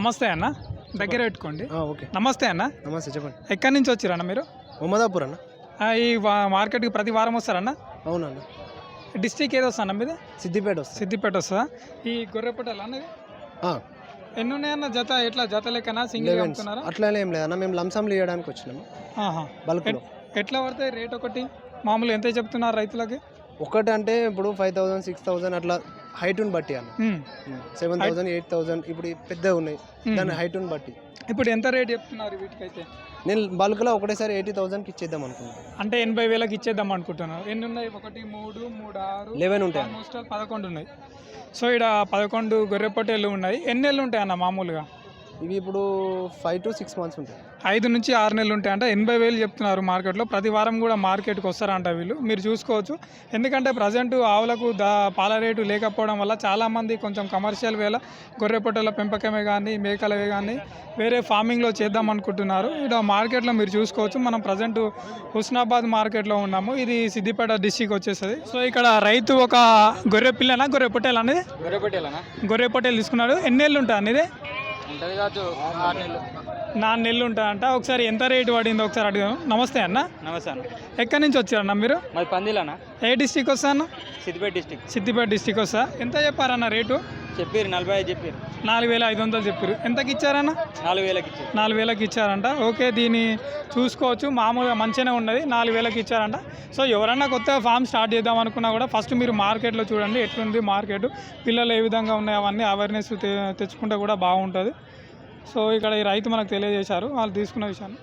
నమస్తే అన్న, దగ్గర పెట్టుకోండి. ఓకే. నమస్తే అన్న. నమస్తే, చెప్పండి. ఎక్కడి నుంచి వచ్చారన్న మీరు? ఉమ్మదాపూర్ అన్న. ఈ మార్కెట్కి ప్రతి వారం వస్తారన్న? అవునన్న. డిస్టిక్ ఏదో వస్తా అన్న మీది? సిద్దిపేట వస్తుంది. సిద్దిపేట వస్తుందా? ఈ గొర్రెపట్టలు అన్నది ఎన్ని ఉన్నాయన్న? జత ఎట్లా? జత లెక్కనా సింగిల్ అమ్ముతున్నారా? అట్లానే ఏం లేదన్న, మేము లంసంలు ఇవ్వడానికి వచ్చినాము. బల్క్లో ఎట్లా పడతాయి రేట్? ఒకటి మామూలు ఎంత చెప్తున్నారు రైతులకి? ఒకటి అంటే ఇప్పుడు 5,000 6,000 అట్లా హైట్ని బట్టి అన్న. 7,000 8,000 ఇప్పుడు పెద్దగా ఉన్నాయి, దాని హైట్ని బట్టి. ఇప్పుడు ఎంత రేట్ చెప్తున్నారు వీటికైతే? నేను బల్క్లో ఒకటేసారి 80,000కి ఇచ్చేద్దాం అనుకున్నాను. అంటే 80,000కి ఇచ్చేద్దాం అనుకుంటున్నాను. ఎన్ని ఉన్నాయి? 1 3 3 6 11 ఉంటాయి. ఆల్మోస్ట్ 11 ఉన్నాయి. సో ఇక్కడ 11 గొర్రెపొట్టేళ్ళు ఉన్నాయి. ఎన్ని నెలలు ఉంటాయి అన్న మామూలుగా? ఇవి ఇప్పుడు 5 to 6 months ఉంటాయి. 5 నుంచి 6 నెలలు ఉంటాయి. అంటే 80,000 చెప్తున్నారు మార్కెట్లో. ప్రతి వారం కూడా మార్కెట్కి వస్తారంట వీళ్ళు, మీరు చూసుకోవచ్చు. ఎందుకంటే ప్రజెంట్ ఆవులకు పాల రేటు లేకపోవడం వల్ల చాలామంది కొంచెం కమర్షియల్ వేళ గొర్రెపొట్టెల పెంపకమే కానీ మేకలవే కానీ వేరే ఫార్మింగ్లో చేద్దాం అనుకుంటున్నారు. ఇక్కడ మార్కెట్లో మీరు చూసుకోవచ్చు. మనం ప్రజెంట్ హుస్నాబాద్ మార్కెట్లో ఉన్నాము. ఇది సిద్దిపేట డిస్టిక్ వచ్చేస్తుంది. సో ఇక్కడ రైతు ఒక గొర్రె పిల్లనా గొర్రె పొట్టేలు అనేది? గొర్రె పొట్టేలు తీసుకున్నాడు. ఎన్ని నెలలు ఉంటాయి అనేది? 4 నెలలు ఉంటాయంట. ఒకసారి ఎంత రేటు పడిందో ఒకసారి అడిగాను. నమస్తే అన్న. నమస్తే అన్న. ఎక్కడి నుంచి వచ్చారన్న మీరు? మాది పందిలన్న. ఏ డిస్టిక్ వస్తా అన్న? సిద్దిపేట డిస్టిక్. సిద్దిపేట డిస్టిక్ వస్తా. ఎంత చెప్పారన్న రేటు? చెప్పారు 45 చెప్పారు. 4,500 చెప్పారు. ఎంతకి ఇచ్చారన్న? 4,000కి ఇచ్చారు. 4,000కి ఇచ్చారంట. ఓకే, దీన్ని చూసుకోవచ్చు. మామూలుగా మంచిగానే ఉన్నది. 4,000కి ఇచ్చారంట. సో ఎవరన్నా కొత్త ఫామ్ స్టార్ట్ చేద్దాం అనుకున్నా కూడా ఫస్ట్ మీరు మార్కెట్లో చూడండి ఎట్లుంది మార్కెట్, పిల్లలు ఏ విధంగా ఉన్నాయి అవన్నీ అవేర్నెస్ తెచ్చుకుంటే కూడా బాగుంటుంది. సో ఇక్కడ ఈ రైతు మనకు తెలియజేశారు వాళ్ళు తీసుకున్న విషయాన్ని.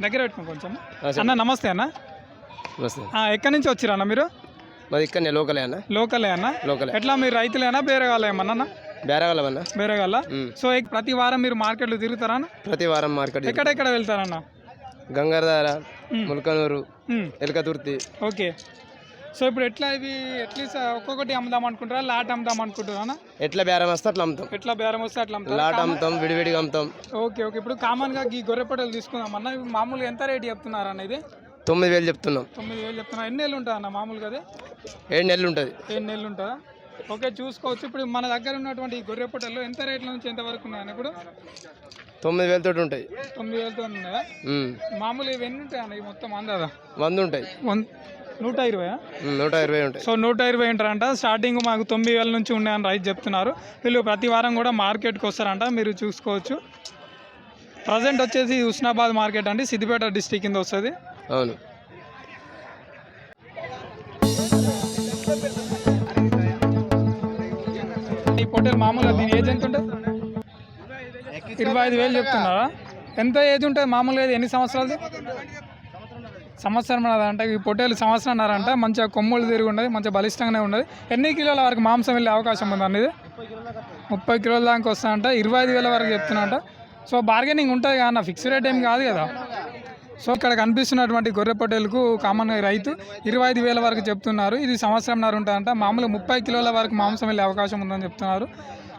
దగ్గర పెట్టుకో కొంచెం అన్న. నమస్తే అన్న. ఎక్కడి నుంచి వచ్చిరన్న మీరు? మరి ఇక్కడ లోకలే అన్న. లోకలే అన్న. ఎట్లా మీరు రైతులేనా బేరగాల ఏమన్నా? బేరగాల. సో ప్రతి వారం మీరు మార్కెట్లో తిరుగుతారా? ప్రతి వారం మార్కెట్. ఎక్కడెక్కడ వెళ్తారన్న? గంగారధార, ముల్కనూరు, ఎలకతుర్తి. ఓకే. సో ఇప్పుడు ఎట్లా ఇవి అట్లీస్ట్ ఒక్కొక్కటి అమ్ముదాం అనుకుంటారా? లాట్ అమ్ముదాం అనుకుంటారా? ఎట్లా బేరం వస్తే అట్లా అమ్ముతాం. ఎట్లా బేరం వస్తే అట్లా అమ్ముతాం. లాట్ అమ్ముతాం, విడివిడిగా అమ్ముతాం. ఓకే. ఇప్పుడు కామన్గా ఈ గొర్రెపొట్టెలు తీసుకుందాం అన్న. మామూలుగా ఎంత రేట్ చెప్తున్నారు అన్న? ఇది 9,000 చెప్తున్నాం. 9,000 చెప్తున్నా. ఎన్ని నెలలు ఉంటుంది అన్న మామూలుగా? అది 7 నెలలు ఉంటుంది. 7 నెలలు ఉంటుందా? ఓకే, చూసుకోవచ్చు. ఇప్పుడు మన దగ్గర ఉన్నటువంటి ఈ గొర్రెపొట్టెలు ఎంత రేట్ల నుంచి ఎంత వరకు ఉన్నాయన్న? ఇప్పుడు 9,000 తోటి ఉంటాయి. 9,000తో ఉన్నాయా? మామూలు ఇవి ఎన్ని ఉంటాయి అన్న? ఇవి మొత్తం అందాదా? 100 ఉంటాయి. 120? 120 ఉంటాయి. సో 120 ఉంటారంట. స్టార్టింగ్ మాకు 9,000 నుంచి ఉన్నాయని రైతు చెప్తున్నారు. వీళ్ళు ప్రతి వారం కూడా మార్కెట్కి వస్తారంట, మీరు చూసుకోవచ్చు. ప్రజెంట్ వచ్చేసి హుస్నాబాద్ మార్కెట్ అండి, సిద్దిపేట డిస్టిక్ కింద వస్తుంది. అవును. ఈ పొట్టేలు మామూలుగా దీని ఏజ్ ఎంత ఉంటుంది? 25,000 చెప్తున్నారా? ఎంత ఏజ్ ఉంటుంది మామూలుగా? ఎన్ని సంవత్సరాలు? సంవత్సరం అంటే ఈ పొట్టేలు సంవత్సరం అన్నారంట. మంచిగా కొమ్ములు తిరిగి ఉండదు, మంచిగా బలిష్టంగానే ఉండదు. ఎన్ని కిలోల వరకు మాంసం వెళ్ళే అవకాశం ఉందండి? ఇది 30 కిలోల దాకా వస్తాయంట. 25,000 వరకు చెప్తున్నా. సో బార్గెనింగ్ ఉంటుంది కదా అన్న, ఫిక్స్ రేట్ ఏం కాదు కదా. సో ఇక్కడ కనిపిస్తున్నటువంటి గొర్రె పొట్టేలకు కామన్గా రైతు 25,000 వరకు చెప్తున్నారు. ఇది సంవత్సరంన్నర ఉంటుందంట. మామూలుగా 30 కిలోల వరకు మాంసం వెళ్ళే అవకాశం ఉందని చెప్తున్నారు.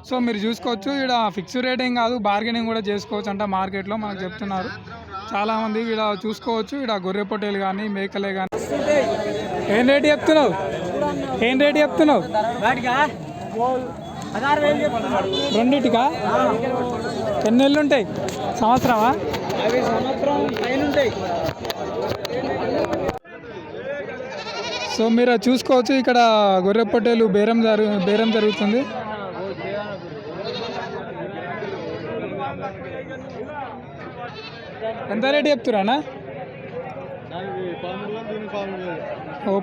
సో మీరు చూసుకోవచ్చు. ఇక్కడ ఫిక్స్ రేట్ ఏం కాదు, బార్గెనింగ్ కూడా చేసుకోవచ్చు అంట మార్కెట్లో మనకు చెప్తున్నారు చాలామంది. ఇక్కడ చూసుకోవచ్చు. ఇక్కడ గొర్రె పొట్టేలు కానీ మేకలే కానీ. ఏం రేటు చెప్తున్నావు? రెండిటికా? ఎన్ని నెలలు ఉంటాయి? సంవత్సరమా? సంవత్సరం పైన ఉంటాయి. సో మీరు చూసుకోవచ్చు. ఇక్కడ గొర్రె పొట్టేలు బేరం జరుగుతుంది. ఎంత రేటు చెప్తున్నా?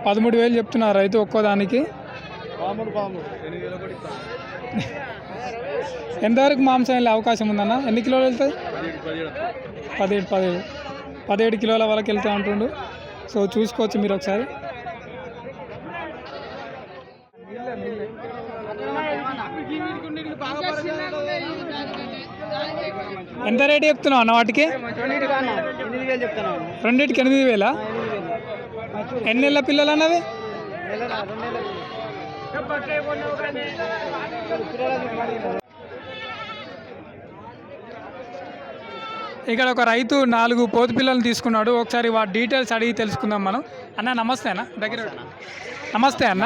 13,000 చెప్తున్నారు రైతు ఒక్కోదానికి. ఎంతవరకు మాంసం వెళ్ళే అవకాశం ఉందన్న? ఎన్ని కిలోలు వెళ్తుంది? 17 కిలోల వరకు వెళ్తూ ఉంటుండు. సో చూసుకోవచ్చు మీరు ఒకసారి. ఎంత రేటు చెప్తున్నావు అన్న వాటికి? రెండింటికి 8,000. ఎన్ని నెలల పిల్లలు అన్నవి? ఇక్కడ ఒక రైతు 4 పోతు పిల్లలు తీసుకున్నాడు. ఒకసారి వాటి డీటెయిల్స్ అడిగి తెలుసుకుందాం మనం. అన్న నమస్తే అన్న. దగ్గర నమస్తే అన్న.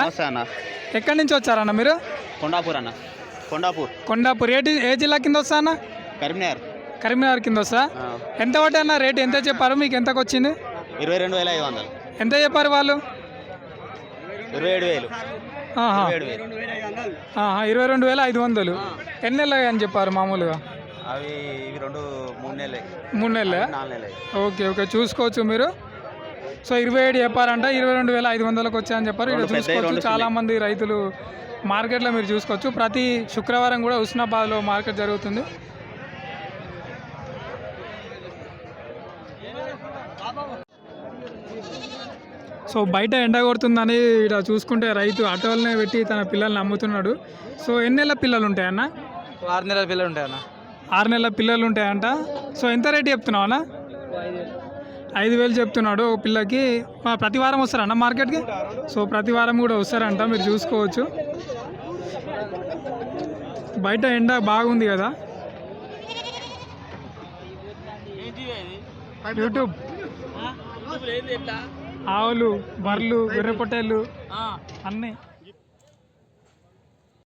ఎక్కడి నుంచి వచ్చారన్న మీరు? కొండాపూర్ అన్న. కొండాపూర్. కొండాపూర్. ఏ జిల్లా కింద వస్తా అన్న? కరీంనగర్. కరీంనగర్ కింద వస్తా. ఎంత పడ్డా అన్న రేట్? ఎంత చెప్పారు మీకు? ఎంతకు వచ్చింది? 22,500. ఎంత చెప్పారు వాళ్ళు? 27,000. 22,500. ఎన్ని నెలలు అని చెప్పారు మామూలుగా? అవి ఇవి 3 నెలలు. 3 నెలలే? 4 నెలలు. ఓకే చూసుకోవచ్చు మీరు. సో 27 చెప్పారంట, 22,500కి వచ్చాయని చెప్పారు. ఇక్కడ చూసుకోవచ్చు చాలామంది రైతులు మార్కెట్లో మీరు చూసుకోవచ్చు. ప్రతి శుక్రవారం కూడా హుస్నాబాద్లో మార్కెట్ జరుగుతుంది. సో బయట ఎండ కొడుతుందని ఇక్కడ చూసుకుంటే రైతు ఆటోలనే పెట్టి తన పిల్లల్ని అమ్ముతున్నాడు. సో ఎన్ని నెలల పిల్లలు ఉంటాయన్న? 6 నెలల పిల్లలు ఉంటాయన్న. 6 నెలల పిల్లలు ఉంటాయంట. సో ఎంత రేట్ చెప్తున్నావు అన్న? 5,000 చెప్తున్నాడు ఒక పిల్లకి. ప్రతి వారం వస్తారన్న మార్కెట్కి? సో ప్రతి వారం కూడా వస్తారంట, మీరు చూసుకోవచ్చు. బయట ఎండ బాగుంది కదా. యూట్యూబ్ ఆవులు, బర్రెలు, గొర్రె పొట్టేళ్ళు అన్నీ